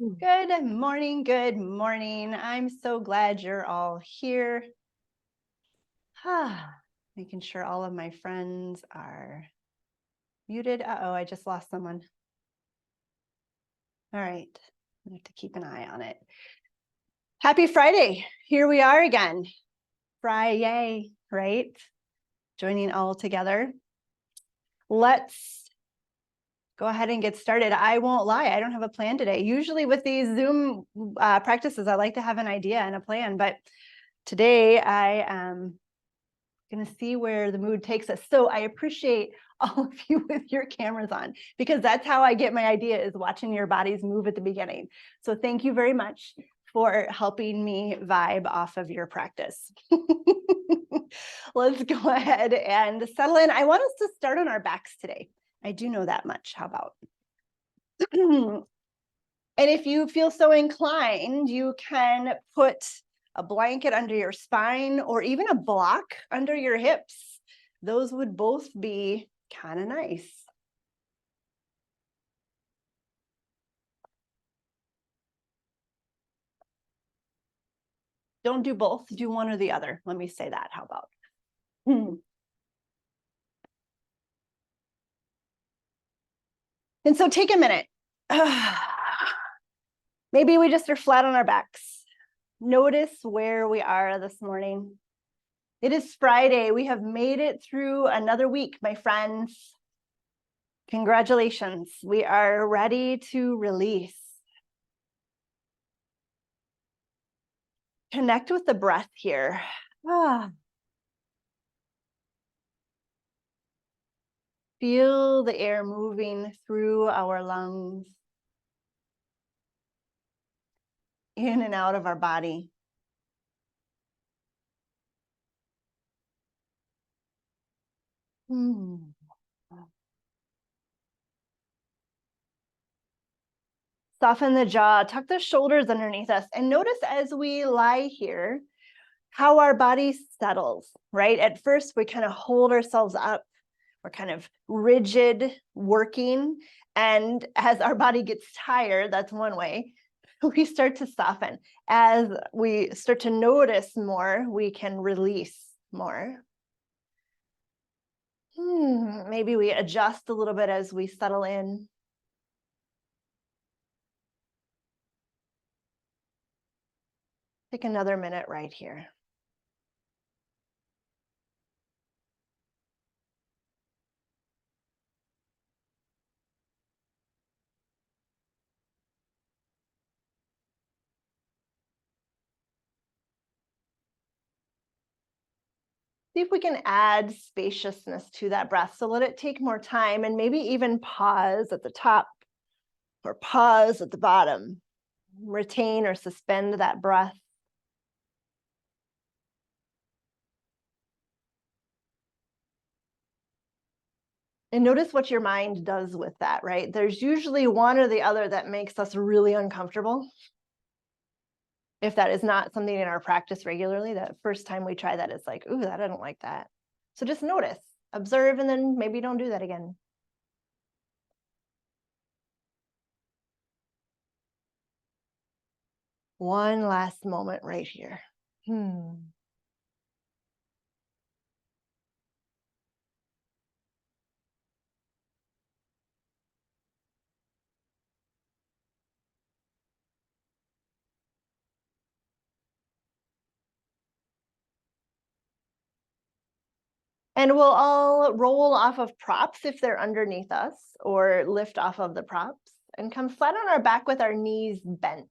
Good morning, good morning. I'm so glad you're all here. Making sure all of my friends are muted. Uh-oh, I just lost someone. All right, I have to keep an eye on it. Happy Friday. Here we are again. Friday, right? Joining all together. Let's go ahead and get started. I won't lie, I don't have a plan today. Usually with these Zoom practices, I like to have an idea and a plan, but today I am going to see where the mood takes us. So I appreciate all of you with your cameras on, because that's how I get my idea, is watching your bodies move at the beginning. So thank you very much for helping me vibe off of your practice. Let's go ahead and settle in. I want us to start on our backs today. I do know that much. How about? And if you feel so inclined, you can put a blanket under your spine or even a block under your hips. Those would both be kind of nice. Don't do both, do one or the other. Let me say that. How about? And so take a minute. Maybe we just are flat on our backs. Notice where we are this morning. It is Friday. We have made it through another week, my friends. Congratulations. We are ready to release. Connect with the breath here. Feel the air moving through our lungs, in and out of our body. Soften the jaw, tuck the shoulders underneath us, and notice as we lie here, how our body settles, right? At first, we kind of hold ourselves up. We're kind of rigid, working. And as our body gets tired, that's one way, we start to soften. As we start to notice more, we can release more. Maybe we adjust a little bit as we settle in. Take another minute right here. See if we can add spaciousness to that breath. So let it take more time, and maybe even pause at the top or pause at the bottom. Retain or suspend that breath. And notice what your mind does with that, right? There's usually one or the other that makes us really uncomfortable. If that is not something in our practice regularly, that first time we try that, it's like, ooh, I don't like that. So just notice, observe, and then maybe don't do that again. One last moment right here. And we'll all roll off of props if they're underneath us, or lift off of the props and come flat on our back with our knees bent.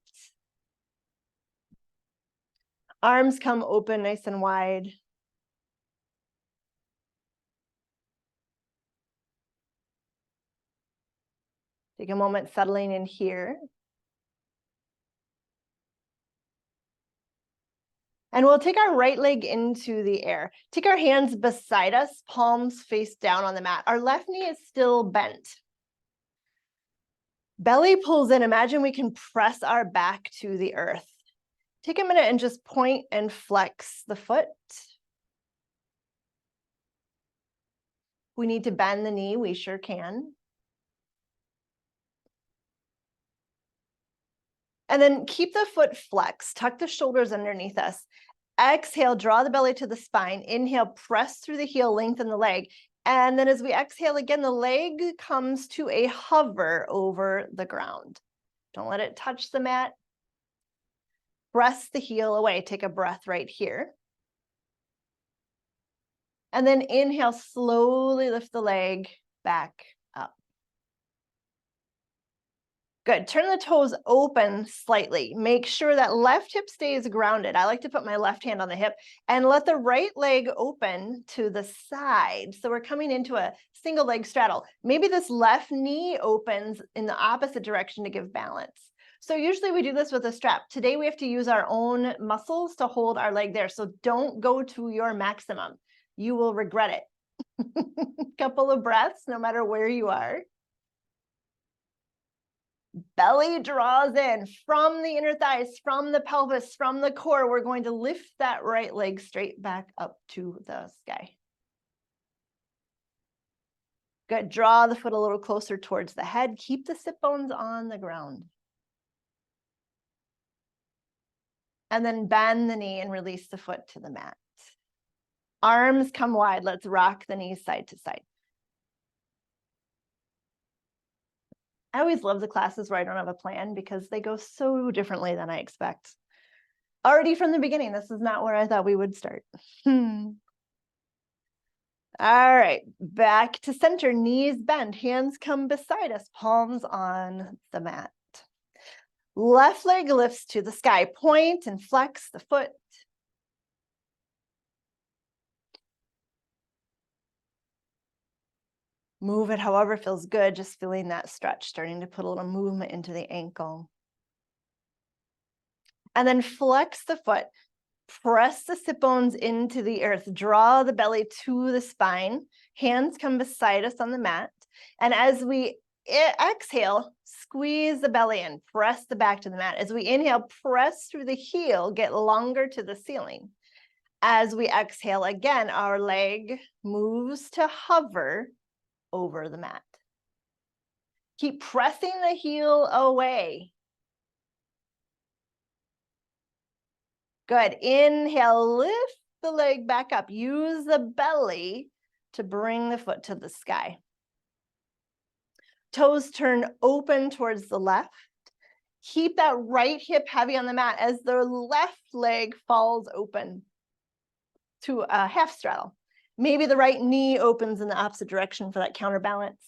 Arms come open nice and wide. Take a moment settling in here. And we'll take our right leg into the air. Take our hands beside us, palms face down on the mat. Our left knee is still bent. Belly pulls in. Imagine we can press our back to the earth. Take a minute and just point and flex the foot. We need to bend the knee, we sure can. And then keep the foot flexed, tuck the shoulders underneath us. Exhale, draw the belly to the spine. Inhale, press through the heel, lengthen the leg. And then as we exhale again, the leg comes to a hover over the ground. Don't let it touch the mat. Press the heel away. Take a breath right here. And then inhale, slowly lift the leg back up. Good. Turn the toes open slightly. Make sure that left hip stays grounded. I like to put my left hand on the hip and let the right leg open to the side. So we're coming into a single leg straddle. Maybe this left knee opens in the opposite direction to give balance. So usually we do this with a strap. Today we have to use our own muscles to hold our leg there. So don't go to your maximum. You will regret it. Couple of breaths, no matter where you are. Belly draws in from the inner thighs, from the pelvis, from the core. We're going to lift that right leg straight back up to the sky. Good. Draw the foot a little closer towards the head. Keep the sit bones on the ground. And then bend the knee and release the foot to the mat. Arms come wide. Let's rock the knees side to side. I always love the classes where I don't have a plan because they go so differently than I expect. Already from the beginning, this is not where I thought we would start. All right, back to center, knees bend, hands come beside us, palms on the mat. Left leg lifts to the sky, point and flex the foot. Move it however feels good, just feeling that stretch, starting to put a little movement into the ankle. And then flex the foot, press the sit bones into the earth, draw the belly to the spine, hands come beside us on the mat. And as we exhale, squeeze the belly in, press the back to the mat. As we inhale, press through the heel, get longer to the ceiling. As we exhale again, our leg moves to hover over the mat. Keep pressing the heel away. Good. Inhale, lift the leg back up. Use the belly to bring the foot to the sky. Toes turn open towards the left. Keep that right hip heavy on the mat as the left leg falls open to a half straddle. Maybe the right knee opens in the opposite direction for that counterbalance.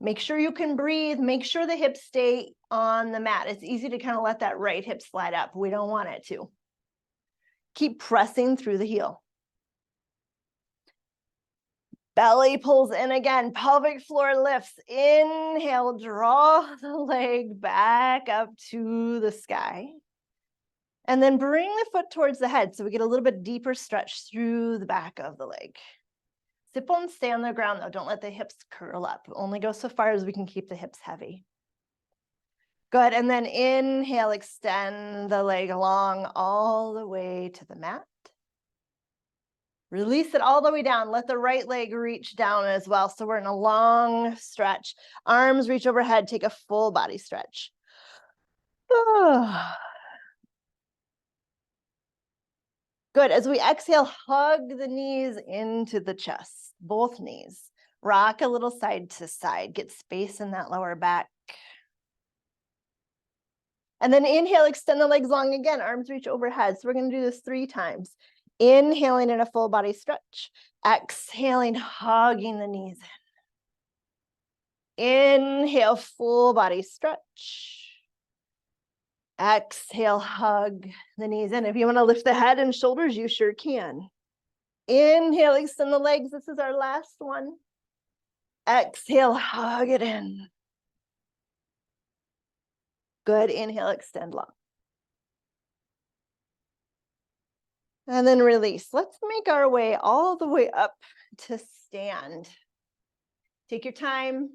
Make sure you can breathe. Make sure the hips stay on the mat. It's easy to kind of let that right hip slide up. We don't want it to. Keep pressing through the heel. Belly pulls in again. Pelvic floor lifts. Inhale, draw the leg back up to the sky. And then bring the foot towards the head so we get a little bit deeper stretch through the back of the leg. Sit bones stay on the ground though. Don't let the hips curl up. Only go so far as we can keep the hips heavy. Good. And then inhale, extend the leg long all the way to the mat. Release it all the way down. Let the right leg reach down as well. So we're in a long stretch. Arms reach overhead. Take a full body stretch. Good. As we exhale, hug the knees into the chest, both knees. Rock a little side to side. Get space in that lower back. And then inhale, extend the legs long again. Arms reach overhead. So we're going to do this 3 times. Inhaling in a full body stretch. Exhaling, hugging the knees in. Inhale, full body stretch. Exhale, hug the knees in. If you want to lift the head and shoulders, you sure can. Inhale, extend the legs. This is our last one. Exhale, hug it in. Good. Inhale, extend long. And then release. Let's make our way all the way up to stand. Take your time.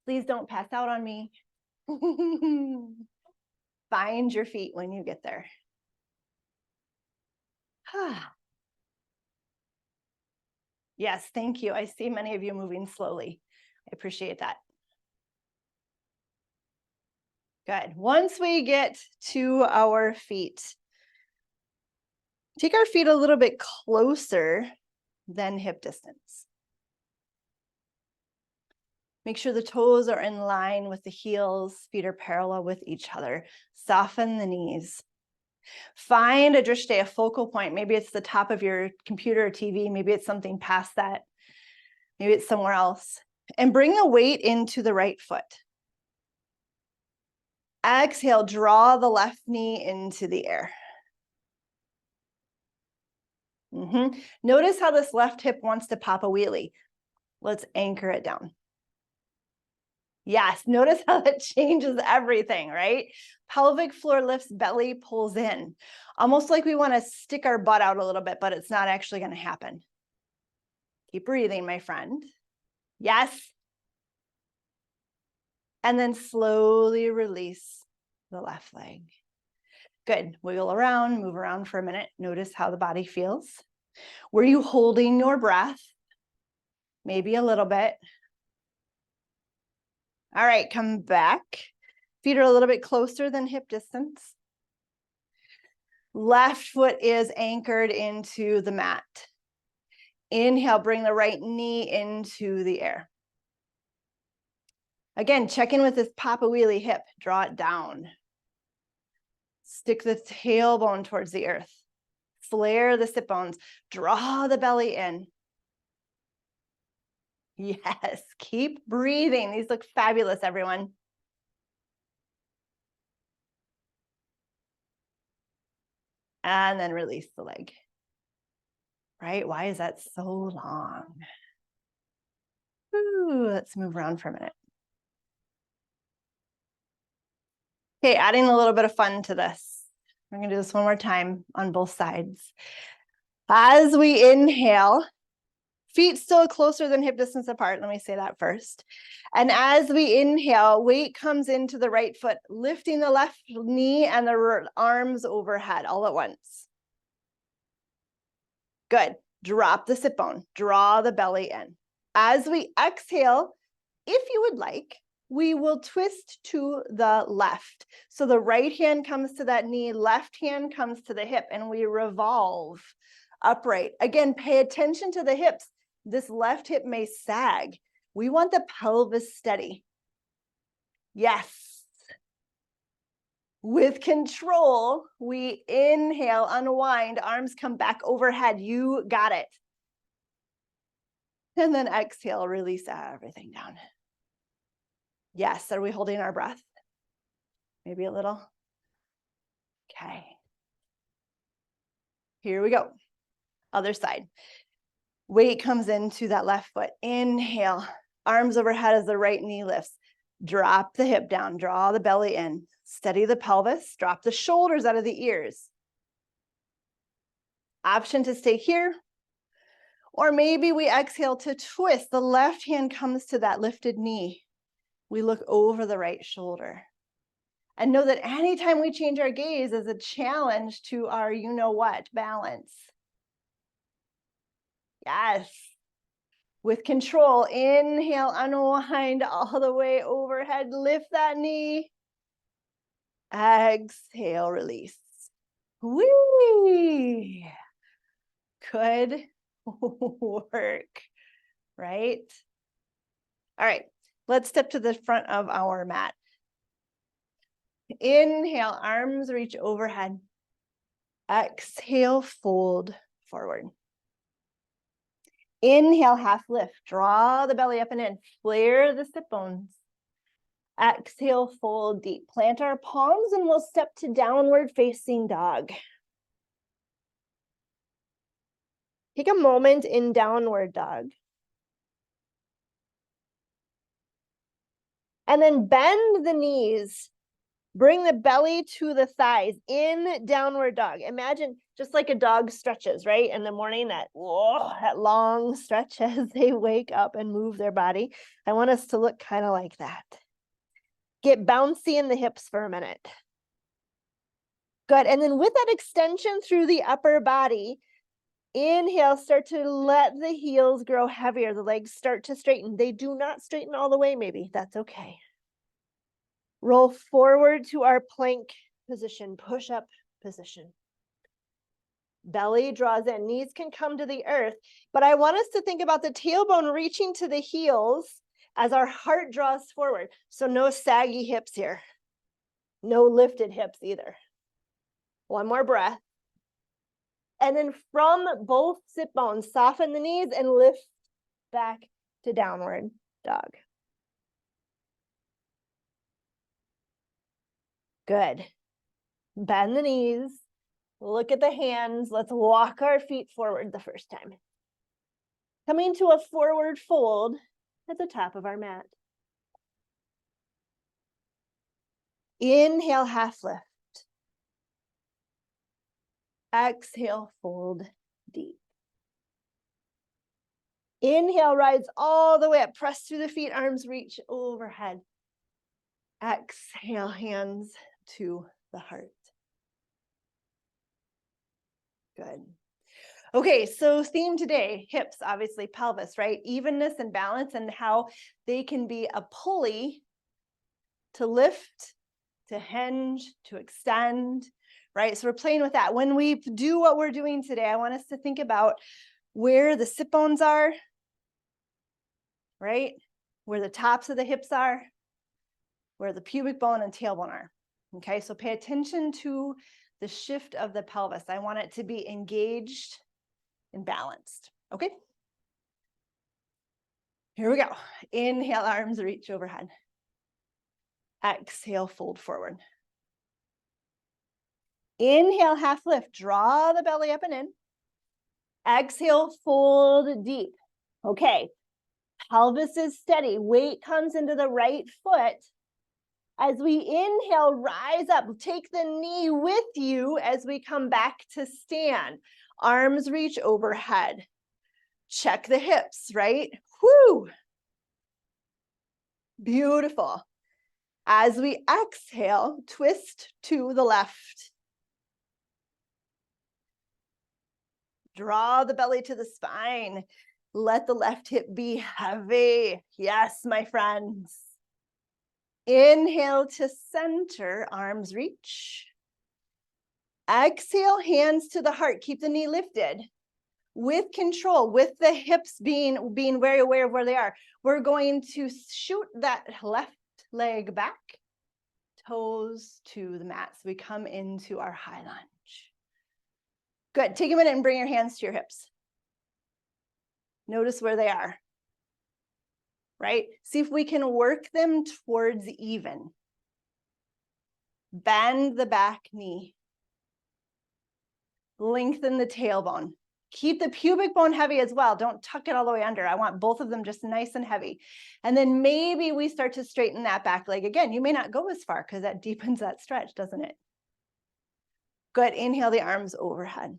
Please don't pass out on me. Find your feet when you get there. Yes, thank you. I see many of you moving slowly. I appreciate that. Good. Once we get to our feet, take our feet a little bit closer than hip distance. Make sure the toes are in line with the heels, feet are parallel with each other. Soften the knees. Find a drishti, a focal point. Maybe it's the top of your computer or TV. Maybe it's something past that. Maybe it's somewhere else. And bring the weight into the right foot. Exhale, draw the left knee into the air. Notice how this left hip wants to pop a wheelie. Let's anchor it down. Yes, notice how that changes everything, right? Pelvic floor lifts, belly pulls in. Almost like we want to stick our butt out a little bit, but it's not actually going to happen. Keep breathing, my friend. Yes. And then slowly release the left leg. Good. Wiggle around, move around for a minute. Notice how the body feels. Were you holding your breath? Maybe a little bit. All right, come back. Feet are a little bit closer than hip distance. Left foot is anchored into the mat. Inhale, bring the right knee into the air. Again, check in with this pop a wheelie hip. Draw it down. Stick the tailbone towards the earth. Flare the sit bones. Draw the belly in. Yes, keep breathing. These look fabulous, everyone. And then release the leg. Right? Why is that so long? Ooh, let's move around for a minute. Okay, adding a little bit of fun to this. We're going to do this one more time on both sides. As we inhale, feet still closer than hip distance apart. Let me say that first. And as we inhale, weight comes into the right foot, lifting the left knee and the arms overhead all at once. Good. Drop the sit bone. Draw the belly in. As we exhale, if you would like, we will twist to the left. So the right hand comes to that knee, left hand comes to the hip, and we revolve upright. Again, pay attention to the hips. This left hip may sag. We want the pelvis steady. Yes. With control, we inhale, unwind, arms come back overhead. You got it. And then exhale, release everything down. Yes, are we holding our breath? Maybe a little. Okay. Here we go. Other side. Weight comes into that left foot. Inhale, arms overhead as the right knee lifts. Drop the hip down, draw the belly in. Steady the pelvis, drop the shoulders out of the ears. Option to stay here. Or maybe we exhale to twist. The left hand comes to that lifted knee. We look over the right shoulder. And know that anytime we change our gaze is a challenge to our you-know-what balance. Yes. With control, inhale, unwind all the way overhead. Lift that knee. Exhale, release. Whee! Good work, right? All right, let's step to the front of our mat. Inhale, arms reach overhead. Exhale, fold forward. Inhale, half lift. Draw the belly up and in. Flare the sit bones. Exhale, fold deep. Plant our palms and we'll step to downward facing dog. Take a moment in downward dog. And then bend the knees. Bring the belly to the thighs in downward dog. Imagine just like a dog stretches, right? In the morning, that long stretch as they wake up and move their body. I want us to look kind of like that. Get bouncy in the hips for a minute. Good. And then with that extension through the upper body, inhale, start to let the heels grow heavier. The legs start to straighten. They do not straighten all the way, maybe. That's okay. Roll forward to our plank position, push-up position. Belly draws in, knees can come to the earth, but I want us to think about the tailbone reaching to the heels as our heart draws forward. So no saggy hips here, no lifted hips either. One more breath. And then from both sit bones, soften the knees and lift back to downward dog. Good. Bend the knees. Look at the hands. Let's walk our feet forward the first time. Coming to a forward fold at the top of our mat. Inhale, half lift. Exhale, fold deep. Inhale, rise all the way up. Press through the feet, arms reach overhead. Exhale, hands to the heart. Good. Okay, so theme today, hips, obviously pelvis, right? Evenness and balance and how they can be a pulley to lift, to hinge, to extend, right? So we're playing with that. When we do what we're doing today, I want us to think about where the sit bones are, right? Where the tops of the hips are, where the pubic bone and tailbone are. Okay, so pay attention to the shift of the pelvis. I want it to be engaged and balanced. Okay. Here we go. Inhale, arms reach overhead. Exhale, fold forward. Inhale, half lift. Draw the belly up and in. Exhale, fold deep. Okay. Pelvis is steady. Weight comes into the right foot. As we inhale, rise up. Take the knee with you as we come back to stand. Arms reach overhead. Check the hips, right? Whoo! Beautiful. As we exhale, twist to the left. Draw the belly to the spine. Let the left hip be heavy. Yes, my friends. Inhale to center, arms reach. Exhale, hands to the heart. Keep the knee lifted. With control, with the hips being very aware of where they are. We're going to shoot that left leg back, toes to the mat. So we come into our high lunge. Good. Take a minute and bring your hands to your hips. Notice where they are. Right? See if we can work them towards even. Bend the back knee. Lengthen the tailbone. Keep the pubic bone heavy as well. Don't tuck it all the way under. I want both of them just nice and heavy. And then maybe we start to straighten that back leg again. You may not go as far because that deepens that stretch, doesn't it? Good. Inhale the arms overhead.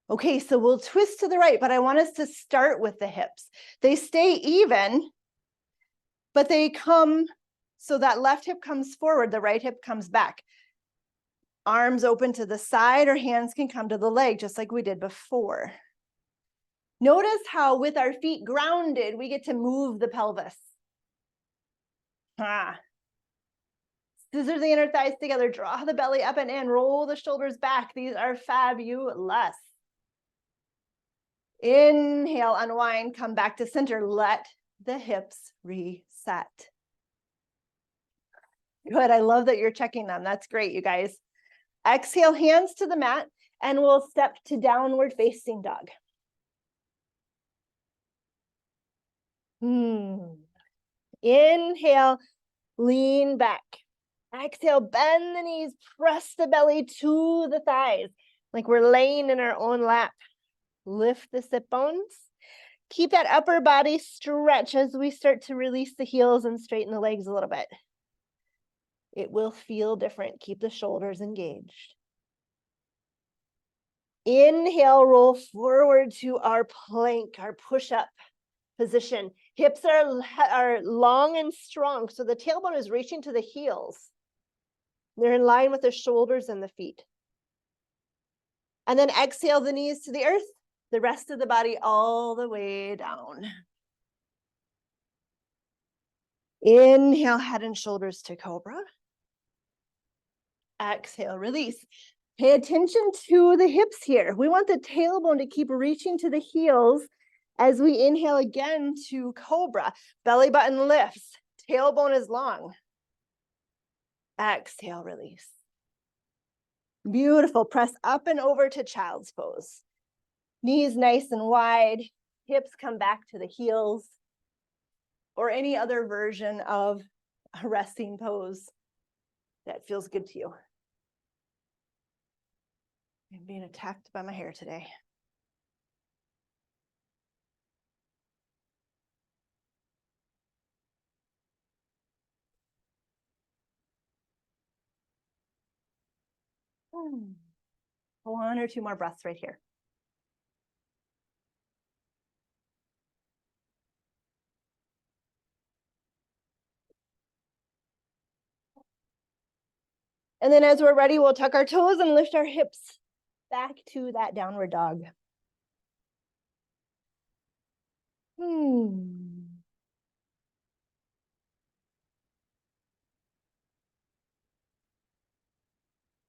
Okay, so we'll twist to the right, but I want us to start with the hips. They stay even, but they come, so that left hip comes forward, the right hip comes back. Arms open to the side or hands can come to the leg, just like we did before. Notice how with our feet grounded, we get to move the pelvis. Scissor the inner thighs together, draw the belly up and in, roll the shoulders back. These are fabulous. Inhale, unwind, come back to center. Let the hips reset. Good, I love that you're checking them. That's great, you guys. Exhale, hands to the mat, and we'll step to downward facing dog. Inhale, lean back. Exhale, bend the knees, press the belly to the thighs, like we're laying in our own lap. Lift the sit bones. Keep that upper body stretch as we start to release the heels and straighten the legs a little bit. It will feel different. Keep the shoulders engaged. Inhale, roll forward to our plank, our push-up position. Hips are long and strong, so the tailbone is reaching to the heels. They're in line with the shoulders and the feet. And then exhale the knees to the earth, the rest of the body all the way down. Inhale, head and shoulders to cobra. Exhale, release. Pay attention to the hips here. We want the tailbone to keep reaching to the heels as we inhale again to cobra. Belly button lifts. Tailbone is long. Exhale, release. Beautiful. Press up and over to child's pose. Knees nice and wide. Hips come back to the heels. Or any other version of a resting pose that feels good to you. I'm being attacked by my hair today. One or two more breaths right here. And then as we're ready, we'll tuck our toes and lift our hips back to that downward dog.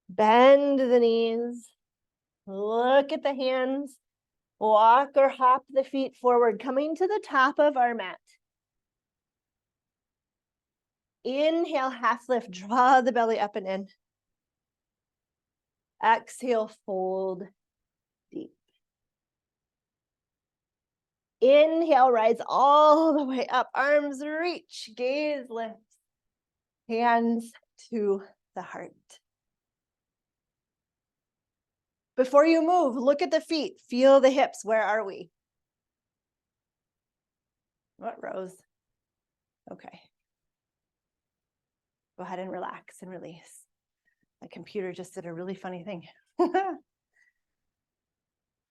Bend the knees. Look at the hands. Walk or hop the feet forward, coming to the top of our mat. Inhale, half lift. Draw the belly up and in. Exhale, fold deep. Inhale, rise all the way up. Arms reach, gaze lifts. Hands to the heart. Before you move, look at the feet. Feel the hips. Where are we? What rows? Okay. Go ahead and relax and release. My computer just did a really funny thing. But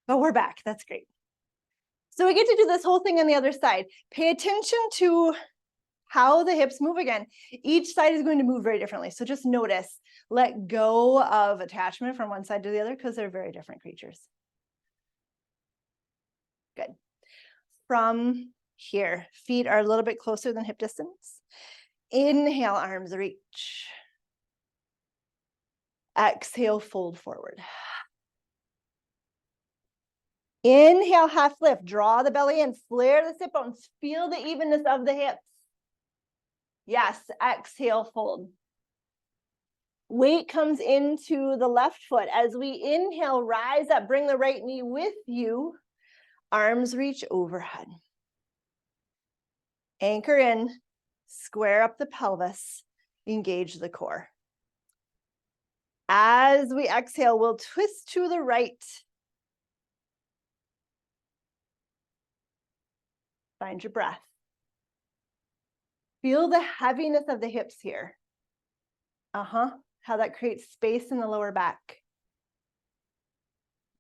we're back. That's great. So we get to do this whole thing on the other side. Pay attention to how the hips move again. Each side is going to move very differently. So just notice, let go of attachment from one side to the other because they're very different creatures. Good. From here, feet are a little bit closer than hip distance. Inhale, arms reach. Exhale, fold forward. Inhale, half lift. Draw the belly in. Flare the sit bones. Feel the evenness of the hips. Yes, exhale, fold. Weight comes into the left foot. As we inhale, rise up. Bring the right knee with you. Arms reach overhead. Anchor in. Square up the pelvis. Engage the core. As we exhale, we'll twist to the right. Find your breath. Feel the heaviness of the hips here. How that creates space in the lower back.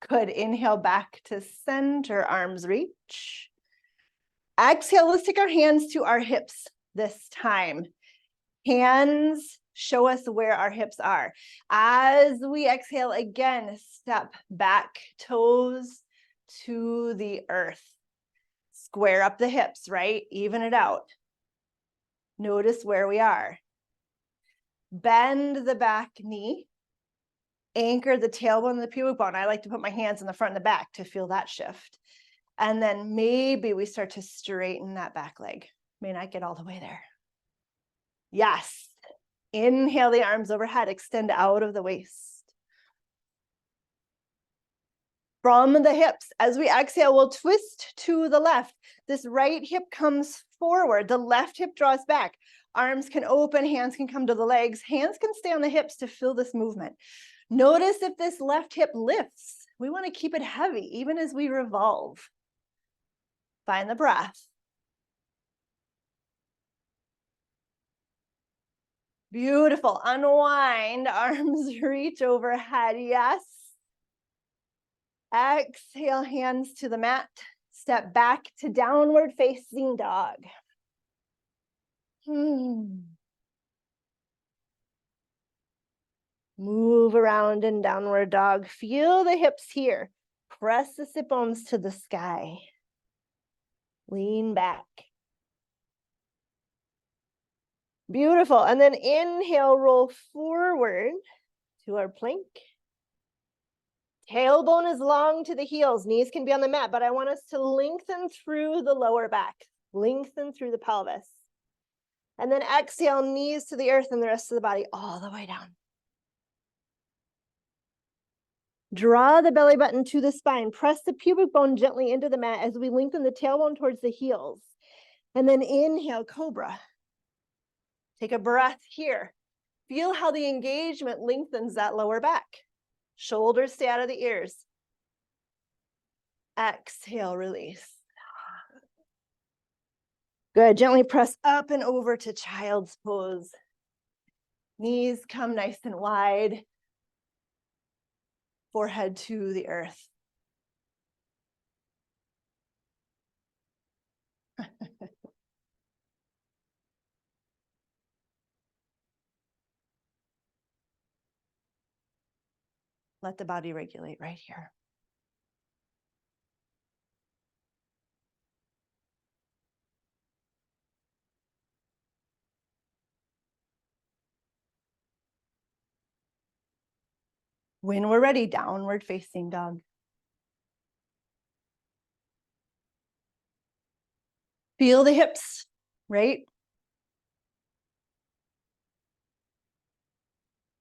Good. Inhale back to center, arms reach. Exhale, let's take our hands to our hips this time. Hands show us where our hips are. As we exhale again, step back, toes to the earth. Square up the hips, right? Even it out. Notice where we are. Bend the back knee. Anchor the tailbone and the pubic bone. I like to put my hands in the front and the back to feel that shift. And then maybe we start to straighten that back leg. May not get all the way there. Yes. Inhale the arms overhead. Extend out of the waist. From the hips, as we exhale, we'll twist to the left. This right hip comes forward. The left hip draws back. Arms can open, hands can come to the legs. Hands can stay on the hips to feel this movement. Notice if this left hip lifts. We want to keep it heavy, even as we revolve. Find the breath. Beautiful. Unwind. Arms reach overhead. Yes. Exhale, hands to the mat. Step back to downward facing dog. Move around in downward dog. Feel the hips here. Press the sit bones to the sky. Lean back. Beautiful. And then inhale, roll forward to our plank. Tailbone is long to the heels. Knees can be on the mat, but I want us to lengthen through the lower back. Lengthen through the pelvis. And then exhale, knees to the earth and the rest of the body all the way down. Draw the belly button to the spine. Press the pubic bone gently into the mat as we lengthen the tailbone towards the heels. And then inhale, cobra. Take a breath here. Feel how the engagement lengthens that lower back. Shoulders stay out of the ears. Exhale, release. Good. Gently press up and over to child's pose. Knees come nice and wide. Forehead to the earth. Let the body regulate right here. When we're ready, downward facing dog. Feel the hips, right?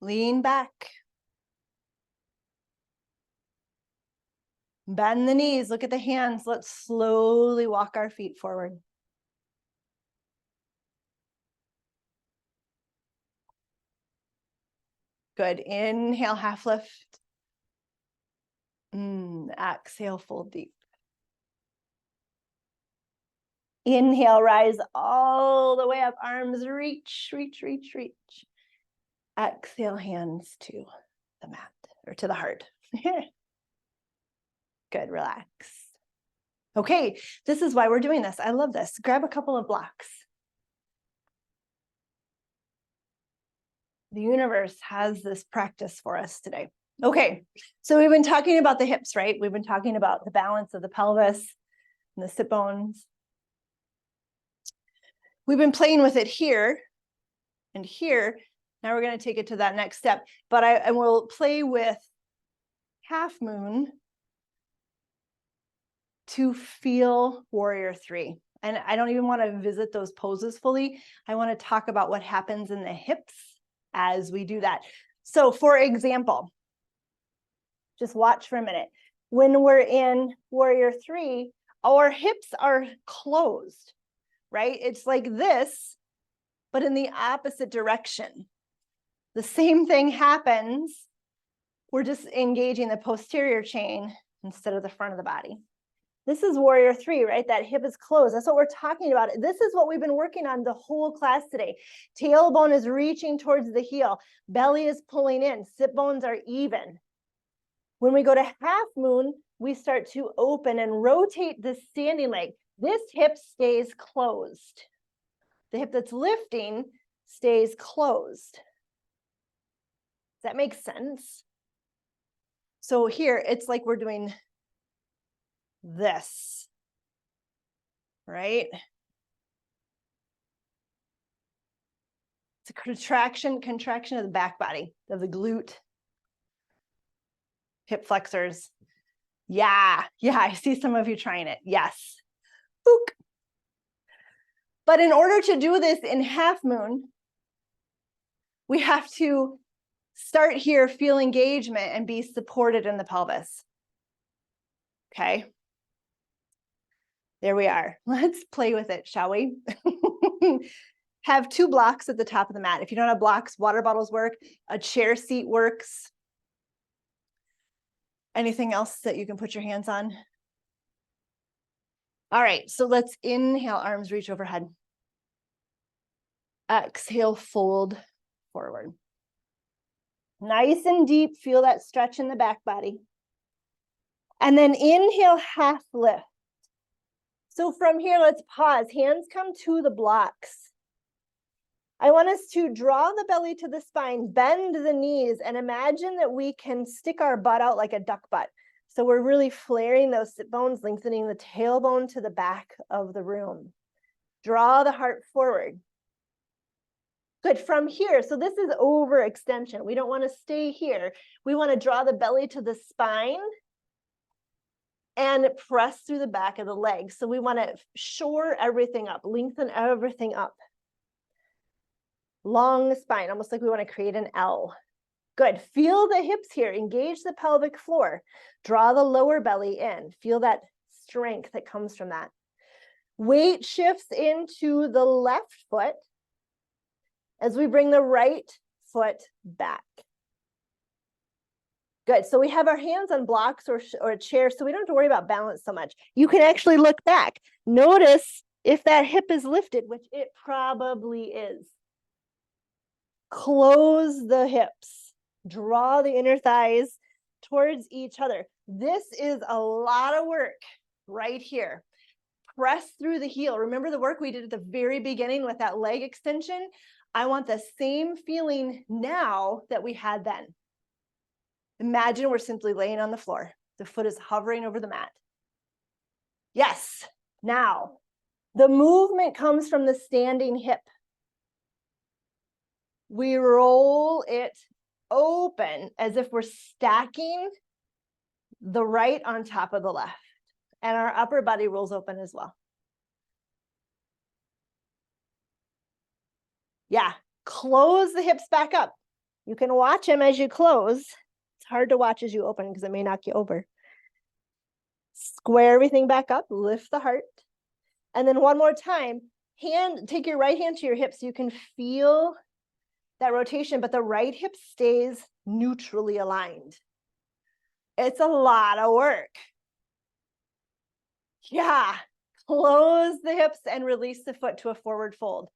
Lean back. Bend the knees, look at the hands. Let's slowly walk our feet forward. Good. Inhale, half lift. Exhale, fold deep. Inhale, rise all the way up. Arms reach, reach, reach, reach. Exhale, hands to the mat or to the heart. Good, relax. Okay, this is why we're doing this. I love this. Grab a couple of blocks. The universe has this practice for us today. Okay, so we've been talking about the hips, right? We've been talking about the balance of the pelvis and the sit bones. We've been playing with it here and here. Now we're going to take it to that next step. But I will play with half moon to feel warrior 3. And I don't even want to visit those poses fully. I want to talk about what happens in the hips as we do that. So for example, just watch for a minute. When we're in warrior 3, our hips are closed, right? It's like this, but in the opposite direction. The same thing happens. We're just engaging the posterior chain instead of the front of the body. This is warrior 3, right? That hip is closed. That's what we're talking about. This is what we've been working on the whole class today. Tailbone is reaching towards the heel. Belly is pulling in. Sit bones are even. When we go to half moon, we start to open and rotate the standing leg. This hip stays closed. The hip that's lifting stays closed. Does that make sense? So here, it's like we're doing this, right? It's a contraction of the back body, of the glute, hip flexors. Yeah, I see some of you trying it. Yes. Book. But in order to do this in half moon, we have to start here, feel engagement, and be supported in the pelvis. Okay. There we are. Let's play with it, shall we? Have 2 blocks at the top of the mat. If you don't have blocks, water bottles work. A chair seat works. Anything else that you can put your hands on? All right, so let's inhale, arms reach overhead. Exhale, fold forward. Nice and deep, feel that stretch in the back body. And then inhale, half lift. So from here, let's pause. Hands come to the blocks. I want us to draw the belly to the spine, bend the knees, and imagine that we can stick our butt out like a duck butt. So we're really flaring those sit bones, lengthening the tailbone to the back of the room. Draw the heart forward. Good, from here, so this is overextension. We don't want to stay here. We want to draw the belly to the spine and press through the back of the leg. So we want to shore everything up, lengthen everything up. Long spine, almost like we want to create an L. Good, feel the hips here, engage the pelvic floor. Draw the lower belly in, feel that strength that comes from that. Weight shifts into the left foot as we bring the right foot back. Good, so we have our hands on blocks or a chair, so we don't have to worry about balance so much. You can actually look back. Notice if that hip is lifted, which it probably is. Close the hips. Draw the inner thighs towards each other. This is a lot of work right here. Press through the heel. Remember the work we did at the very beginning with that leg extension? I want the same feeling now that we had then. Imagine we're simply laying on the floor. The foot is hovering over the mat. Yes, now the movement comes from the standing hip. We roll it open as if we're stacking the right on top of the left. And our upper body rolls open as well. Yeah, close the hips back up. You can watch them as you close. It's hard to watch as you open because it may knock you over. Square everything back up, lift the heart. And then one more time, take your right hand to your hip so you can feel that rotation, but the right hip stays neutrally aligned. It's a lot of work. Yeah, close the hips and release the foot to a forward fold.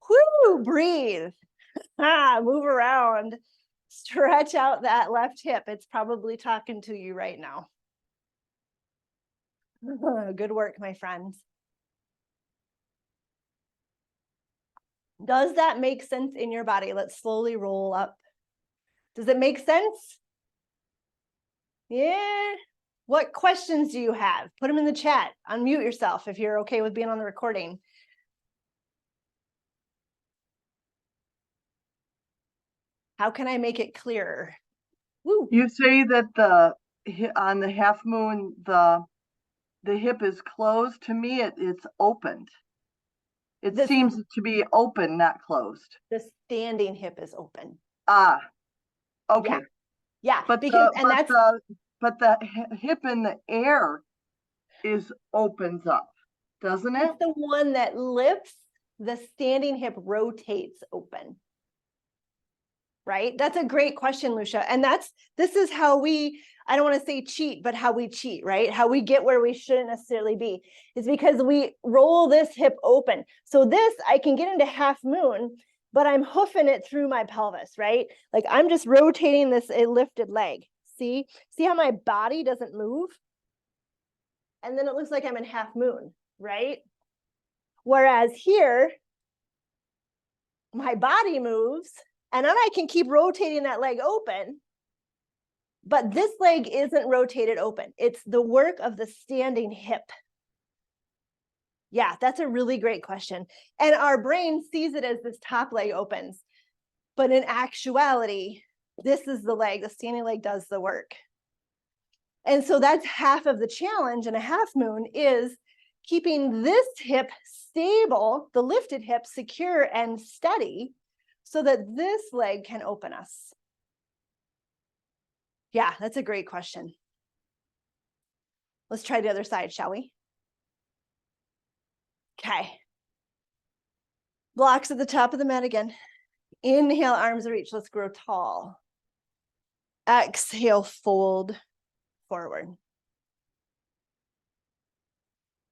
Whoo, breathe. Move around. Stretch out that left hip. It's probably talking to you right now. Good work, my friends. Does that make sense in your body? Let's slowly roll up. Does it make sense? Yeah. What questions do you have? Put them in the chat. Unmute yourself if you're okay with being on the recording. How can I make it clearer? Woo. You say that on the half moon, the hip is closed. To me, it's opened. It seems to be open, not closed. The standing hip is open. Ah, okay. Yeah, but the hip in the air opens up, doesn't it? It's the one that lifts. The standing hip rotates open. Right? That's a great question, Lucia. And this is how I don't want to say cheat, but how we cheat, right? How we get where we shouldn't necessarily be is because we roll this hip open. So this, I can get into half moon, but I'm hoofing it through my pelvis, right? Like I'm just rotating a lifted leg. See how my body doesn't move? And then it looks like I'm in half moon, right? Whereas here, my body moves, and then I can keep rotating that leg open, but this leg isn't rotated open. It's the work of the standing hip. Yeah, that's a really great question. And our brain sees it as this top leg opens, but in actuality, this is the leg, the standing leg does the work. And so that's half of the challenge in a half moon is keeping this hip stable, the lifted hip secure and steady, so that this leg can open us. Yeah, that's a great question. Let's try the other side, shall we? Okay. Blocks at the top of the mat again. Inhale, arms reach. Let's grow tall. Exhale, fold forward.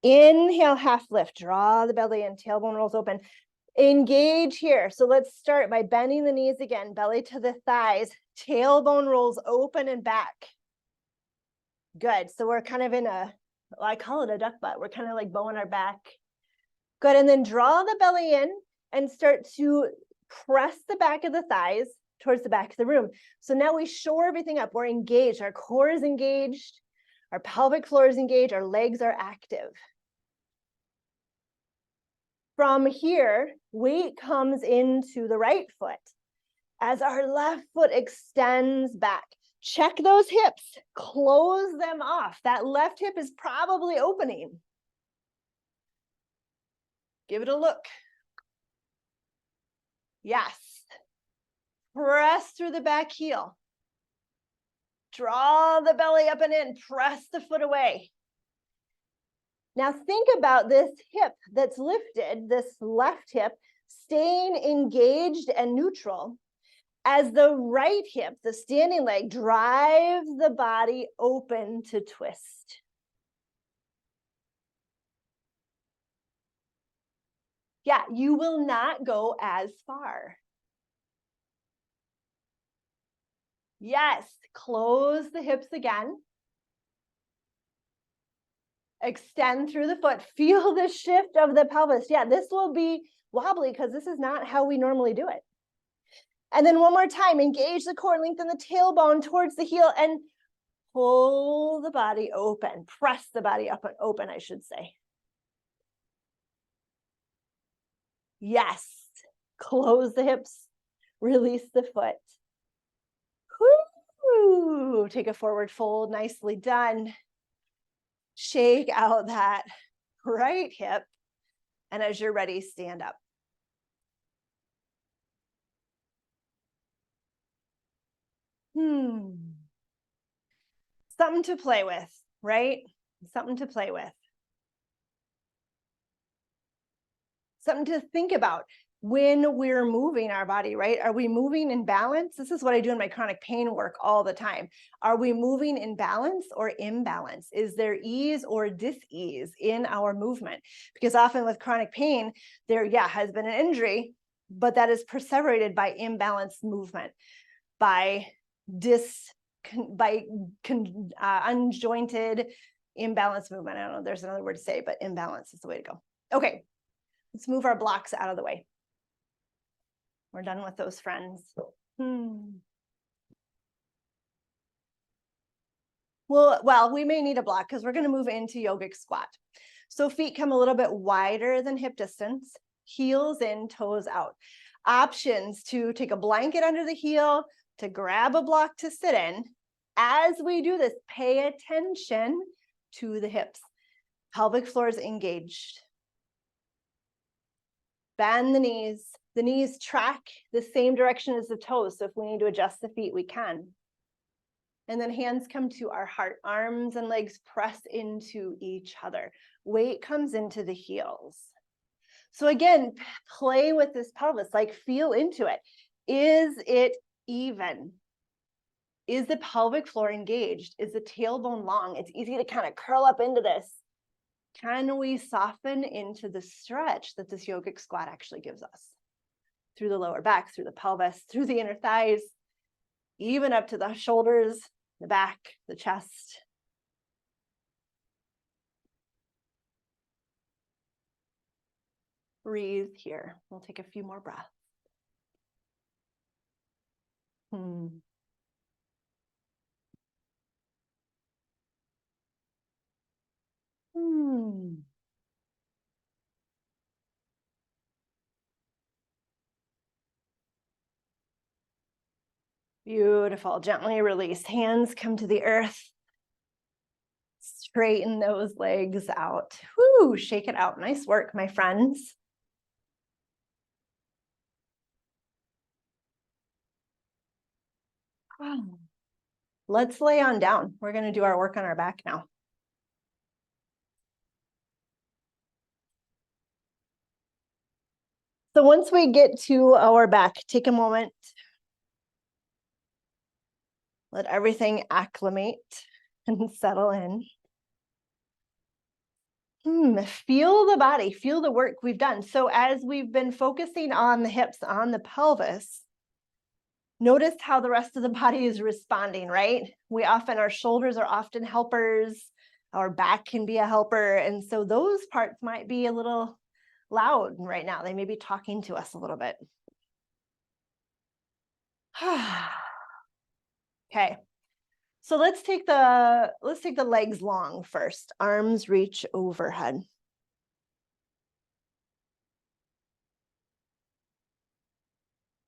Inhale, half lift. Draw the belly in, tailbone rolls open. Engage here. So let's start by bending the knees again, belly to the thighs, tailbone rolls open and back. Good. So we're kind of in I call it a duck butt. We're kind of like bowing our back. Good. And then draw the belly in and start to press the back of the thighs towards the back of the room. So now we shore everything up. We're engaged. Our core is engaged. Our pelvic floor is engaged. Our legs are active. From here, weight comes into the right foot as our left foot extends back. Check those hips, close them off. That left hip is probably opening. Give it a look. Yes. Press through the back heel. Draw the belly up and in, press the foot away. Now think about this hip that's lifted, this left hip, staying engaged and neutral as the right hip, the standing leg, drives the body open to twist. Yeah, you will not go as far. Yes, close the hips again. Extend through the foot. Feel the shift of the pelvis. Yeah, this will be wobbly because this is not how we normally do it. And then one more time, engage the core, lengthen the tailbone towards the heel and pull the body open. Press the body up and open, I should say. Yes, close the hips, release the foot. Woo! Take a forward fold, nicely done. Shake out that right hip. And as you're ready, stand up. Something to play with, right? Something to play with. Something to think about when we're moving our body, right? Are we moving in balance? This is what I do in my chronic pain work all the time. Are we moving in balance or imbalance? Is there ease or dis-ease in our movement? Because often with chronic pain, there, has been an injury, but that is perseverated by imbalanced movement, by unjointed, imbalanced movement. I don't know, there's another word to say, but imbalance is the way to go. Okay, let's move our blocks out of the way. We're done with those friends. Well, we may need a block because we're going to move into yogic squat. So feet come a little bit wider than hip distance, heels in, toes out. Options to take a blanket under the heel, to grab a block to sit in. As we do this, pay attention to the hips. Pelvic floor is engaged. Bend the knees. The knees track the same direction as the toes. So if we need to adjust the feet, we can. And then hands come to our heart. Arms and legs press into each other. Weight comes into the heels. So again, play with this pelvis, like feel into it. Is it even? Is the pelvic floor engaged? Is the tailbone long? It's easy to kind of curl up into this. Can we soften into the stretch that this yogic squat actually gives us? Through the lower back, through the pelvis, through the inner thighs, even up to the shoulders, the back, the chest. Breathe here. We'll take a few more breaths. Beautiful. Gently release. Hands come to the earth. Straighten those legs out. Whoo, shake it out. Nice work, my friends. Let's lay on down. We're going to do our work on our back now. So once we get to our back, take a moment. Let everything acclimate and settle in. Feel the body, feel the work we've done. So as we've been focusing on the hips, on the pelvis, notice how the rest of the body is responding, right? Our shoulders are often helpers. Our back can be a helper. And so those parts might be a little loud right now. They may be talking to us a little bit. Okay. So let's take the legs long first. Arms reach overhead.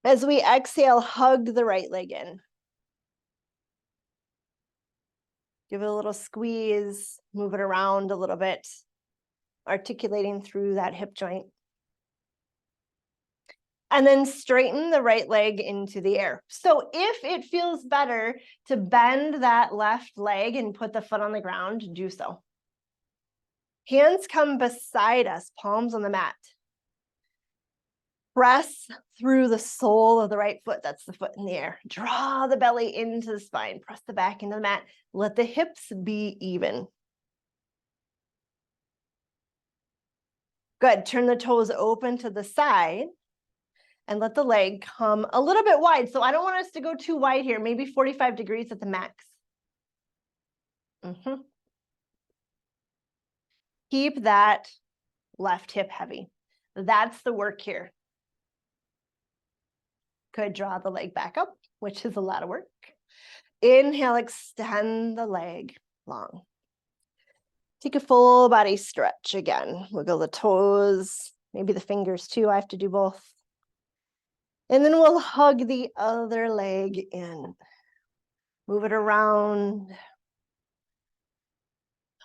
As we exhale, hug the right leg in. Give it a little squeeze, move it around a little bit, articulating through that hip joint. And then straighten the right leg into the air. So if it feels better to bend that left leg and put the foot on the ground, do so. Hands come beside us, palms on the mat. Press through the sole of the right foot. That's the foot in the air. Draw the belly into the spine. Press the back into the mat. Let the hips be even. Good. Turn the toes open to the side and let the leg come a little bit wide. So I don't want us to go too wide here. Maybe 45 degrees at the max. Keep that left hip heavy. That's the work here. Good. Draw the leg back up, which is a lot of work. Inhale, extend the leg long. Take a full body stretch again. Wiggle the toes, maybe the fingers too. I have to do both. And then we'll hug the other leg in. Move it around.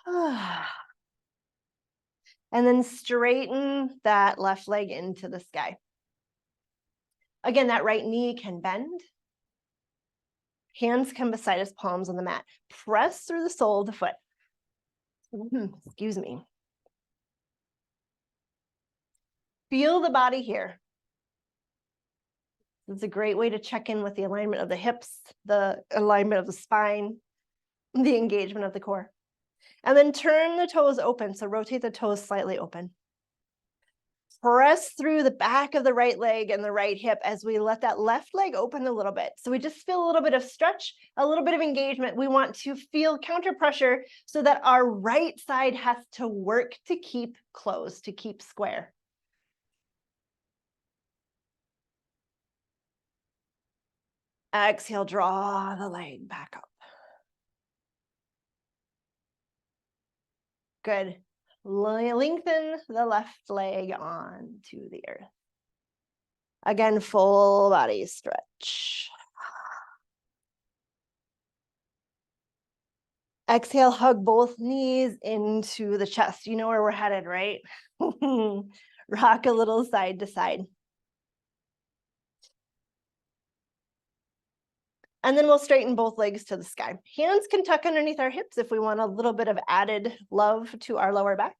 And then straighten that left leg into the sky. Again, that right knee can bend. Hands come beside us, palms on the mat. Press through the sole of the foot. Excuse me. Feel the body here. This is a great way to check in with the alignment of the hips, the alignment of the spine, the engagement of the core. And then turn the toes open. So rotate the toes slightly open. Press through the back of the right leg and the right hip as we let that left leg open a little bit. So we just feel a little bit of stretch, a little bit of engagement. We want to feel counter pressure so that our right side has to work to keep closed, to keep square. Exhale, draw the leg back up. Good. Lengthen the left leg onto the earth. Again, full body stretch. Exhale, hug both knees into the chest. You know where we're headed, right? Rock a little side to side. And then we'll straighten both legs to the sky. Hands can tuck underneath our hips if we want a little bit of added love to our lower back.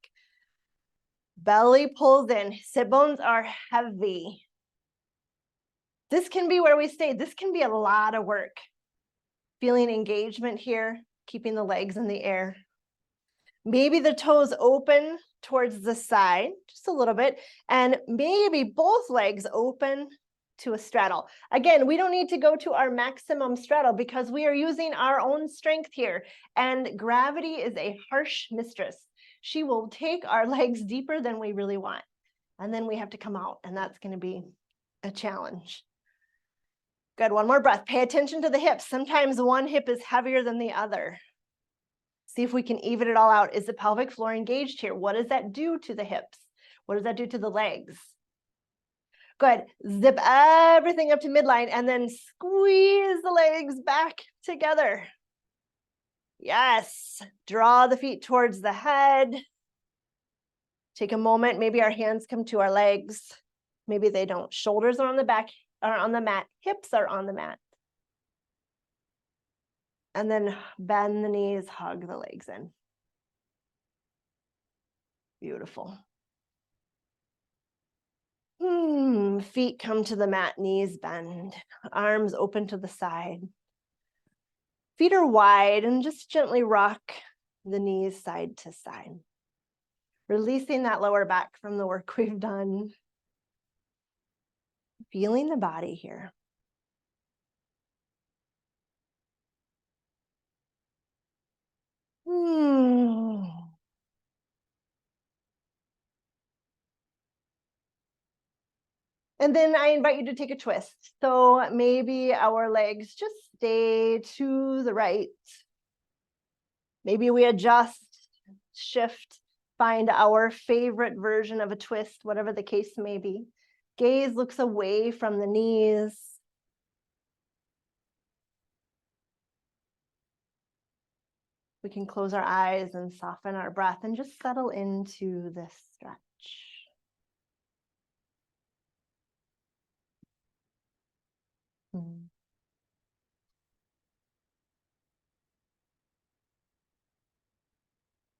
Belly pulls in. Sit bones are heavy. This can be where we stay. This can be a lot of work. Feeling engagement here, keeping the legs in the air. Maybe the toes open towards the side, just a little bit, and maybe both legs open to a straddle. Again, we don't need to go to our maximum straddle because we are using our own strength here, and gravity is a harsh mistress. She will take our legs deeper than we really want, and then we have to come out, and that's going to be a challenge. Good, one more breath. Pay attention to the hips. Sometimes one hip is heavier than the other. See if we can even it all out. Is the pelvic floor engaged here? What does that do to the hips? What does that do to the legs? Good. Zip everything up to midline and then squeeze the legs back together. Yes. Draw the feet towards the head. Take a moment. Maybe our hands come to our legs. Maybe they don't. Shoulders are on the back, are on the mat. Hips are on the mat. And then bend the knees, hug the legs in. Beautiful. Feet come to the mat, knees bend, arms open to the side. Feet are wide and just gently rock the knees side to side. Releasing that lower back from the work we've done. Feeling the body here. And then I invite you to take a twist. So maybe our legs just stay to the right. Maybe we adjust, shift, find our favorite version of a twist, whatever the case may be. Gaze looks away from the knees. We can close our eyes and soften our breath and just settle into this stretch.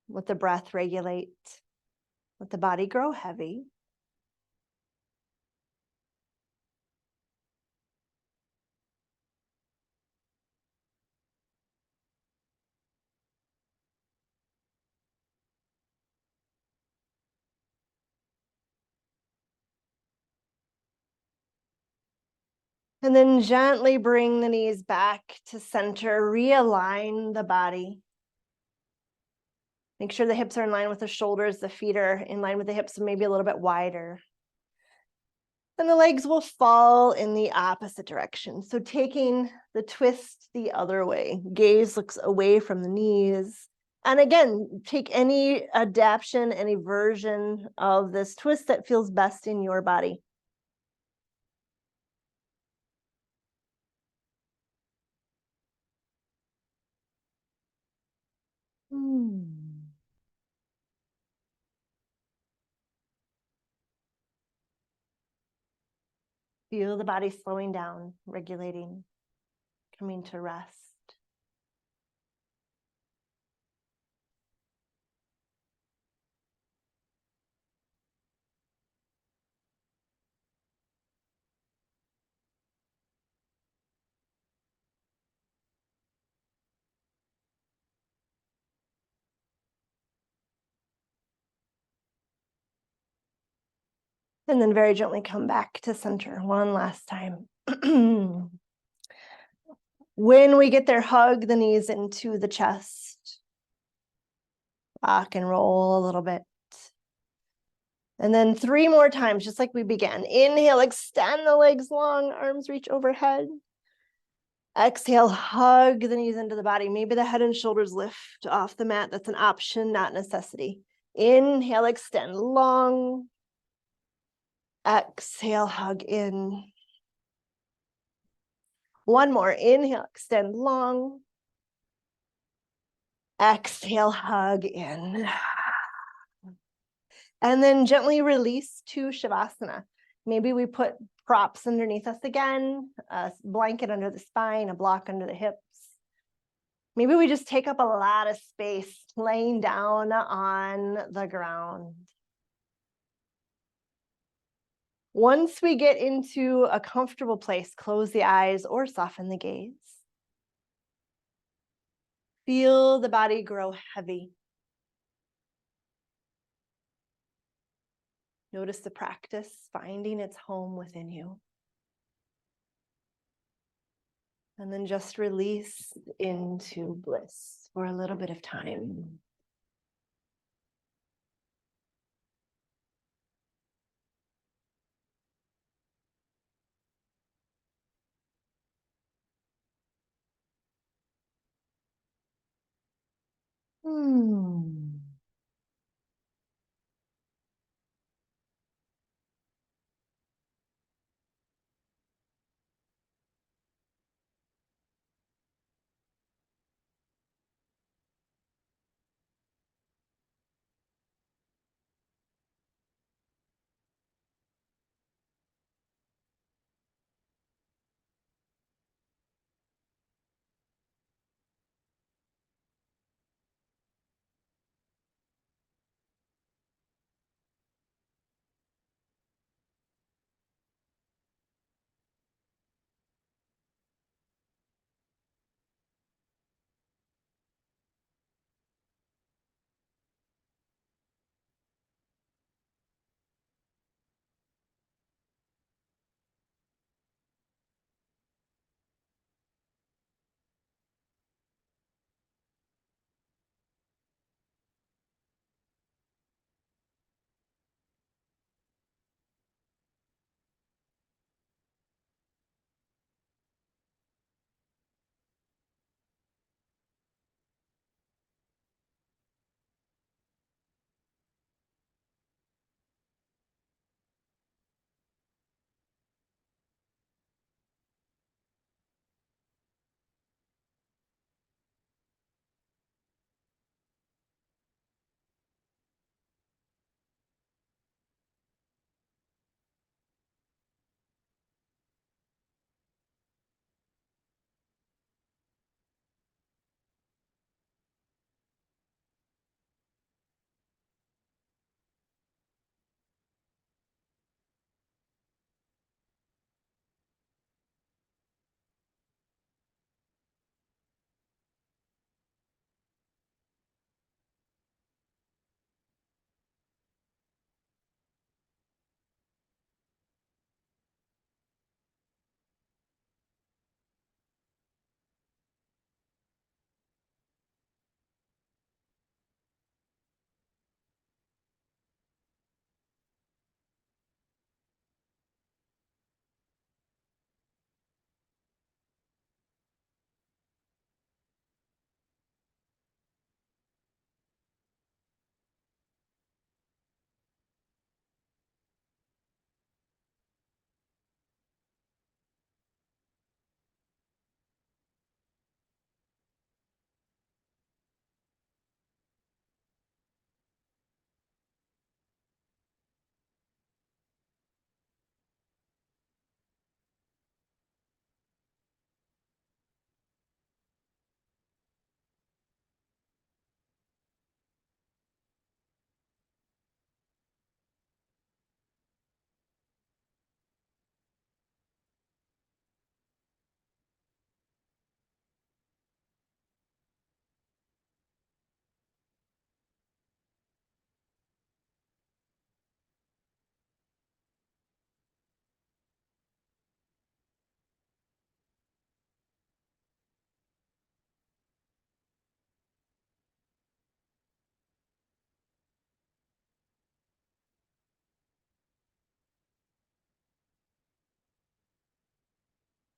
Let the breath regulate. Let the body grow heavy. And then gently bring the knees back to center. Realign the body. Make sure the hips are in line with the shoulders. The feet are in line with the hips, maybe a little bit wider. And the legs will fall in the opposite direction. So taking the twist the other way. Gaze looks away from the knees. And again, take any adaptation, any version of this twist that feels best in your body. Feel the body slowing down, regulating, coming to rest. And then very gently come back to center one last time. When we get there, hug the knees into the chest. Rock and roll a little bit. And then 3 more times, just like we began. Inhale, extend the legs long, arms reach overhead. Exhale, hug the knees into the body. Maybe the head and shoulders lift off the mat. That's an option, not necessity. Inhale, extend long. Exhale, hug in. One more. Inhale, extend long. Exhale, hug in. And then gently release to Shavasana. Maybe we put props underneath us again, a blanket under the spine, a block under the hips. Maybe we just take up a lot of space laying down on the ground. Once we get into a comfortable place, close the eyes or soften the gaze. Feel the body grow heavy. Notice the practice finding its home within you. And then just release into bliss for a little bit of time.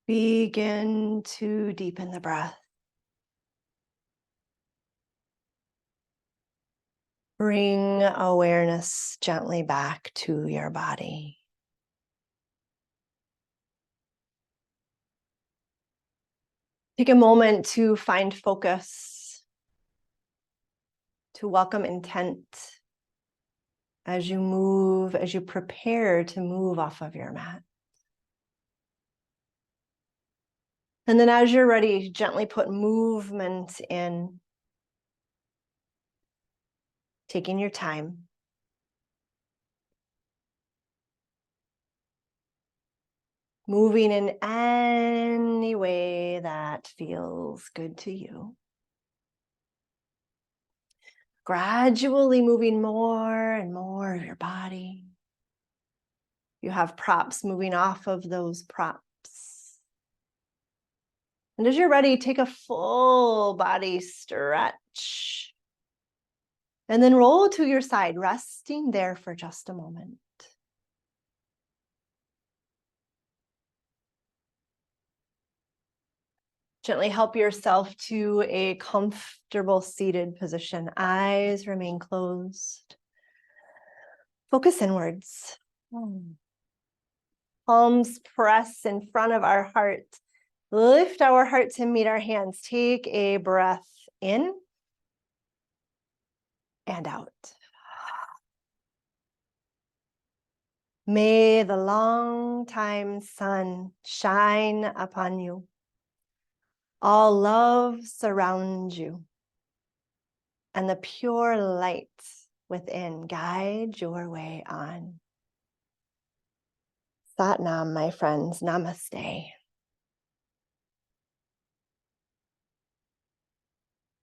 Begin to deepen the breath. Bring awareness gently back to your body. Take a moment to find focus, to welcome intent as you prepare to move off of your mat. And then as you're ready, gently put movement in, taking your time. Moving in any way that feels good to you. Gradually moving more and more of your body. You have props moving off of those props. And as you're ready, take a full body stretch. And then roll to your side, resting there for just a moment. Gently help yourself to a comfortable seated position. Eyes remain closed. Focus inwards. Palms press in front of our heart. Lift our heart to meet our hands. Take a breath in and out. May the long-time sun shine upon you. All love surround you. And the pure light within guide your way on. Sat Nam, my friends. Namaste.